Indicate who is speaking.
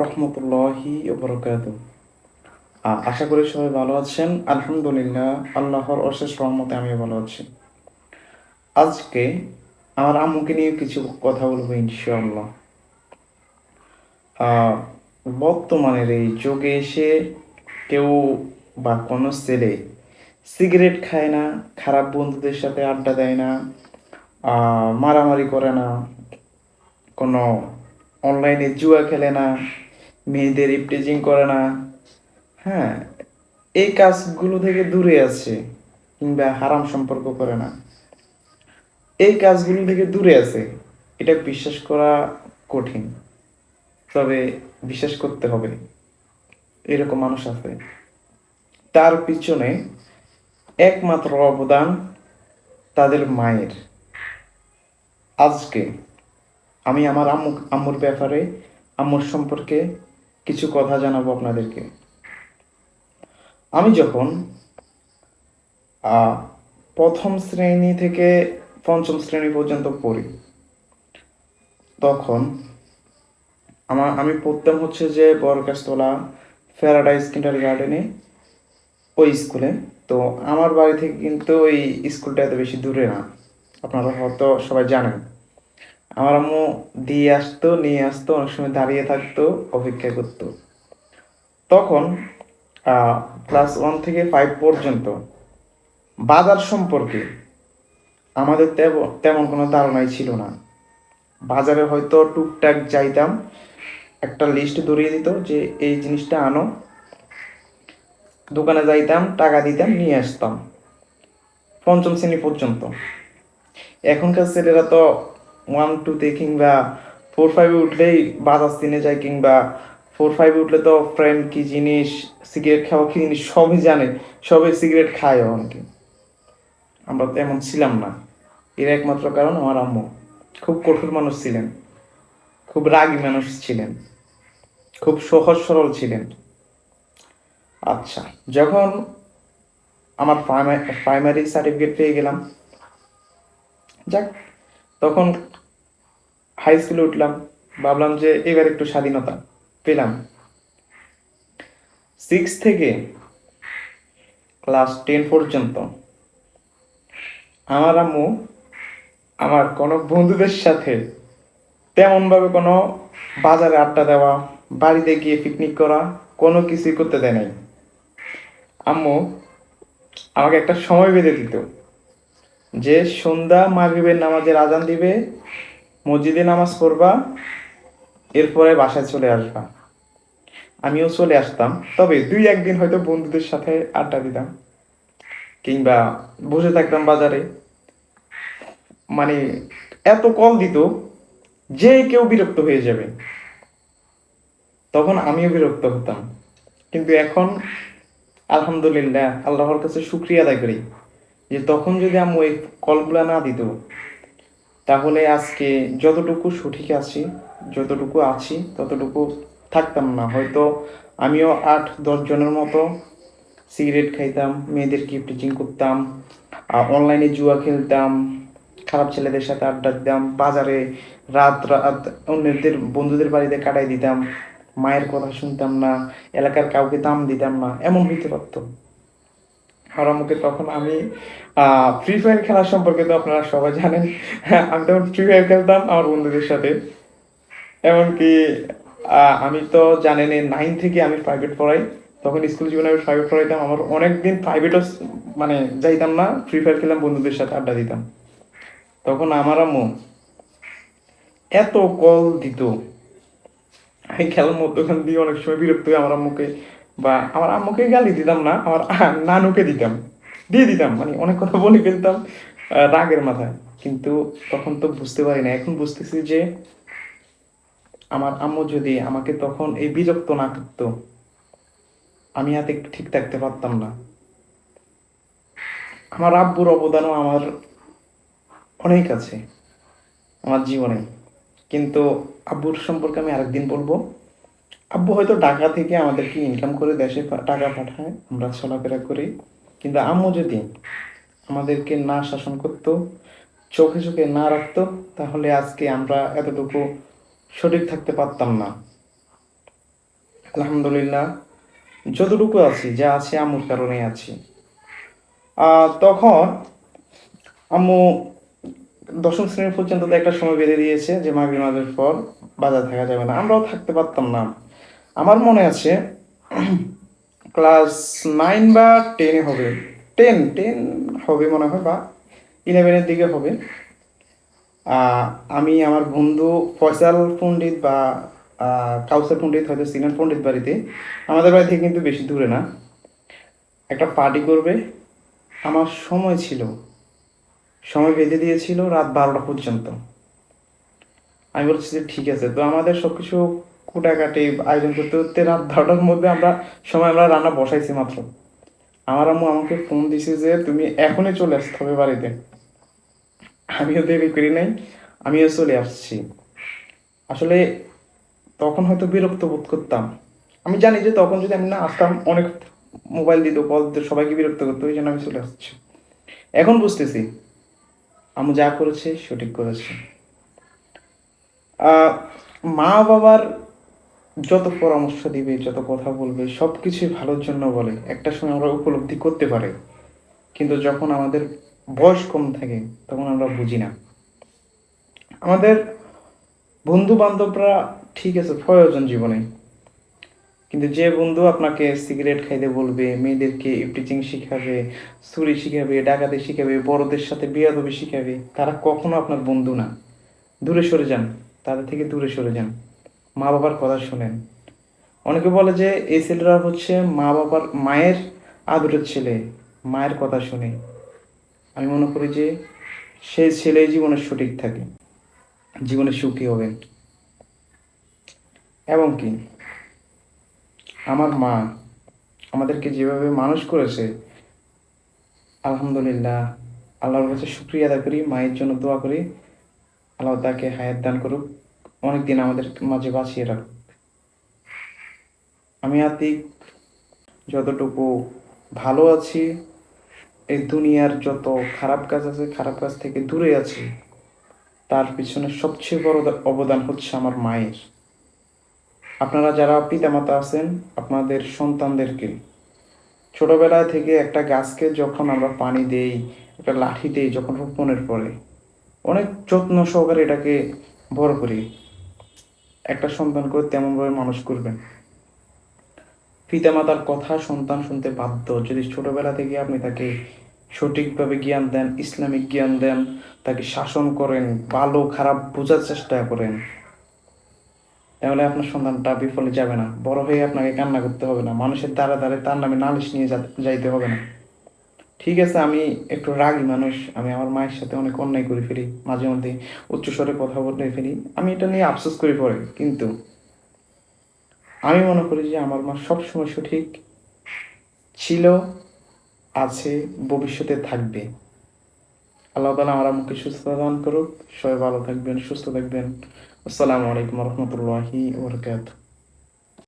Speaker 1: রহমতুল্লাহি ওয়া বারাকাতুহু। আশা করি সবাই ভালো আছেন। আলহামদুলিল্লাহ, আল্লাহর অশেষ রহমতে আমিও ভালো আছি। আজকে আমার আম্মুকে নিয়ে কিছু কথা বলবো ইনশাআল্লাহ। আহ, বর্তমানের এই যুগে এসে কেউ বা কোনো ছেলে সিগারেট খায় না, খারাপ বন্ধুদের সাথে আড্ডা দেয় না, মারামারি করে না, কোনো অনলাইনে জুয়া খেলে না, মেয়েদের ইপটিজিং করে না। হ্যাঁ, এই কাজগুলো থেকে দূরে আছে, কিংবা হারাম সম্পর্ক করে না, এই কাজগুলো থেকে দূরে আছে, এটা বিশ্বাস করা কঠিন। তবে বিশ্বাস করতে হবে, এরকম মানুষ আছে। তার পিছনে একমাত্র অবদান তাদের মায়ের। আজকে আমি আমার আম্মুর ব্যাপারে, আম্মুর সম্পর্কে কিছু কথা জানাবো আপনাদেরকে। আমি যখন প্রথম শ্রেণী থেকে পঞ্চম শ্রেণী পর্যন্ত পড়ি, তখন আমি পড়তাম হচ্ছে যে বরগাছতলা প্যারাডাইস কিন্ডার গার্ডেনে, ওই স্কুলে। তো আমার বাড়ি থেকে কিন্তু ওই স্কুলটা এত বেশি দূরে না, আপনারা হয়তো সবাই জানেন। আমার আম্মু দিয়ে আসতো, নিয়ে আসতো, অনেক সময় দাঁড়িয়ে থাকতো, অপেক্ষা করতো। তখন ক্লাস 1 থেকে 5 পর্যন্ত বাজার সম্পর্কে আমাদের তেমন কোনো ধারণাই ছিল না। বাজারে হয়তো টুকটাক যাইতাম, একটা লিস্ট ধরিয়ে দিত যে এই জিনিসটা আনো, দোকানে যাইতাম, টাকা দিতাম, নিয়ে আসতাম। পঞ্চম শ্রেণী পর্যন্ত। এখনকার ছেলেরা তো 1 2 কিংবা 4 5 উঠলেই বাজার চিনে যায়, কিংবা 4 5 উঠলে তো ফ্রেন্ড কি জিনিস, সিগারেট খাওয়া কি জিনিস সবই জানে, সবাই সিগারেট খায় অনেকে। আমরা তো এমন ছিলাম না। এর একমাত্র কারণ আমার আম্মু খুব কঠোর মানুষ ছিলেন, খুব রাগী মানুষ ছিলেন, খুব সহজ সরল ছিলেন। আচ্ছা, যখন আমার প্রাইমারি সার্টিফিকেট পেয়ে গেলাম, যাক, তখন হাই স্কুলে উঠলাম, ভাবলাম যে এবার একটু স্বাধীনতা পেলাম। 6 থেকে ক্লাস 10 পর্যন্ত আমার আম্মু আমার কোনো বন্ধুদের সাথে তেমনভাবে কোনো বাজারে আড্ডা দেওয়া, বাড়িতে গিয়ে পিকনিক করা, কোনো কিছুই করতে দেয় নাই। আম্মু আমাকে একটা সময় বেঁধে দিত যে সন্ধ্যা মাগরিবের নামাজের আজান দিবে, মসজিদে নামাজ পড়বা, এরপরে বাসায় চলে আসবা। আমিও চলে আসতাম, তবে 2 1 দিন হয়তো বন্ধুদের সাথে আড্ডা দিতাম, কিংবা বসে থাকতাম বাজারে। মানে এত কল দিত যে কেউ বিরক্ত হয়ে যাবে, তখন আমিও বিরক্ত হতাম। কিন্তু এখন আলহামদুলিল্লাহ, আল্লাহর কাছে শুক্রিয়া আদায় করি যে তখন যদি আম্মু এই কলগুলা না দিত, তাহলে আজকে যতটুকু সঠিক আছি, যতটুকু আছি, ততটুকু থাকতাম না। হয়তো আমিও 8 10 জনের মতো সিগারেট খাইতাম, মেয়েদেরকে টিচিং করতাম, অনলাইনে জুয়া খেলতাম, খারাপ ছেলেদের সাথে আড্ডা দিতাম, বাজারে রাত রাত অন্যদের বন্ধুদের বাড়িতে কাটাই দিতাম, মায়ের কথা শুনতাম না, এলাকার কাউকে দাম দিতাম না, এমন হইতে পারতো। আর আমাকে তখন আমি ফ্রি ফায়ার খেলার সম্পর্কে তো আপনারা সবাই জানেন। আমি তখন ফ্রি ফায়ার খেলতাম আমার বন্ধুদের সাথে। এমনকি আমি তো জানেন 9 থেকে আমি প্রাইভেট পড়াই, তখন স্কুল জীবনে আমি প্রাইভেট পড়াইতাম। আমার অনেকদিন প্রাইভেটও মানে যাইতাম না, ফ্রি ফায়ার খেললাম, বন্ধুদের সাথে আড্ডা দিতাম। তখন আমার আম্মু এত কল দিত, আমি খেলার মধ্যখান দিয়ে অনেক সময় বিরক্ত হয়ে আমার আম্মুকে, বা আমার আম্মুকে গালি দিতাম না, আমার নানুকে দিতাম, দিয়ে দিতাম, মানে অনেক কথা বলে ফেলতাম রাগের মাথায়। কিন্তু তখন তো বুঝতে পারি না, এখন বুঝতেছি যে আমার আম্মু যদি আমাকে তখন এই বিরক্ত না করতো, আমি হাতে একটু ঠিক থাকতে পারতাম না। আমার আব্বুর অবদানও আমার অনেক আছে আমার জীবনে, কিন্তু আব্বুর সম্পর্কে আমি আরেকদিন বলবো। আব্বু হয়তো ঢাকা থেকে আমাদেরকে ইনকাম করে দেশে টাকা পাঠায়, আমরা চলাফেরা করি। কিন্তু আম্মু যদি আমাদেরকে না শাসন করতো, চোখে চোখে না রাখতো, তাহলে আজকে আমরা এতটুকু সঠিক থাকতে পারতাম না। আলহামদুলিল্লাহ, যতটুকু আছি, যা আছে আম্মুর কারণে আছি। তখন আম্মু দশম শ্রেণী পর্যন্ত তো একটা সময় বেঁধে দিয়েছে যে মাগরিব নামাজের পর বাজার থাকা যাবে না, আমরাও থাকতে পারতাম না। আমার মনে আছে ক্লাস 9 বা 10-এ হবে, 10 হবে মনে হয়, বা 11-এর দিকে হবে। আহ, আমি আমার বন্ধু ফয়সাল পণ্ডিত বা কাউসার পণ্ডিত হয়তো সিনান পণ্ডিত বাড়িতে, আমাদের বাড়ি থেকে কিন্তু বেশি দূরে না, একটা পার্টি করবে। আমার সময় ছিল, সময় বেঁধে দিয়েছিল রাত 12টা পর্যন্ত। আমি বলছি যে ঠিক আছে, তো আমাদের সব কিছু কুটাকাটি আয়োজন করতে করতে রাত 12টার মধ্যে আমরা রান্না বসাইছি মাত্র। আমার আম্মু আমাকে ফোন দিছে যে তুমি এখনই চলে আসতে হবে বাড়িতে। আমিও দেরি করি নাই, আমিও চলে আসছি। আসলে তখন হয়তো বিরক্ত বোধ করতাম, আমি জানি যে তখন যদি আমি না আসতাম অনেক মোবাইল দিত, কল দিত, সবাইকে বিরক্ত করতো, ওই জন্য আমি চলে আসছি। এখন বুঝতেছি আম্মু যা করেছে সঠিক করেছে। আহ, মা বাবার যত পরামর্শ দিবে, যত কথা বলবে, সব কিছুই ভালোর জন্য বলে, একটা সময় আমরা উপলব্ধি করতে পারি, কিন্তু যখন আমাদের বয়স কম থাকে তখন আমরা বুঝি না। আমাদের বন্ধু বান্ধবরা ঠিক আছে প্রয়োজন জীবনে, কিন্তু যে বন্ধু আপনাকে সিগারেট খাইতে বলবে, মেয়েদেরকে ইপটিজিং শিখাবে, চুরি শিখাবে, ডাকাতি শিখাবে, বড়দের সাথে বেয়াদবি শিখাবে, তারা কখনো আপনার বন্ধু না। দূরে সরে যান, তাদের থেকে দূরে সরে যান, মা বাবার কথা শোনেন। অনেকে বলে যে এই ছেলেরা হচ্ছে মায়ের আদরের ছেলে, মায়ের কথা শুনে। আমি মনে করি যে সেই ছেলে জীবনে সঠিক থাকে, জীবনে সুখী হবেন। এবং কি আমার মা আমাদেরকে যেভাবে মানুষ করেছে, আলহামদুলিল্লাহ, আল্লাহর কাছে শুক্রিয়া আদায় করি, মায়ের জন্য দোয়া করি, আল্লাহ তাকে হায়াত দান করুক, অনেকদিন আমাদের মাঝে বাঁচিয়ে রাখুক। আমি আতিক যতটুকু ভালো আছি, এই দুনিয়ার যত খারাপ কাজ আছে, খারাপ কাজ থেকে দূরে আছি, তার পিছনে সবচেয়ে বড় অবদান হচ্ছে আমার মায়ের। আপনারা যারা পিতামাতা আছেন, আপনাদের সন্তানদেরকে ছোটবেলা থেকে একটা গাছকে যখন আমরা পানি দেই, একটা লাঠি দেই, যখন রোপণের পরে অনেক যত্ন সহকারে এটাকে বড় করি, একটা সন্তানকে তেমনভাবে মানুষ করবেন। পিতামাতার কথা সন্তান শুনতে বাধ্য, যদি ছোটবেলা থেকে আপনি তাকে সঠিকভাবে জ্ঞান দেন, ইসলামিক জ্ঞান দেন, তাকে শাসন করেন, ভালো খারাপ বোঝার চেষ্টা করেন, তাহলে আপনার সন্তানটা বিফলে যাবে না। বড় হয়ে আপনাকে কান্না করতে হবে না, মানুষের দ্বারে দ্বারে তার নামে নালিশ নিয়ে যাইতে হবে না। ঠিক আছে, আমি একটু রাগী মানুষ, আমি আমার মায়ের সাথে অনেক অন্যায় করে ফেলি, মাঝে মধ্যে উচ্চস্বরে কথা বলে ফেলি, আমি এটা নিয়ে আফসোস করি পরে, কিন্তু আমি মনে করি যে আমার মা সবসময় সঠিক ছিল, আছে, ভবিষ্যতে থাকবে। আল্লাহ তালা আমার আমাকে সুস্থতা দান করুক। সবাই ভালো থাকবেন, সুস্থ থাকবেন। আসসালামু আলাইকুম রহমতুল্লাহি ওবরকাতুহু।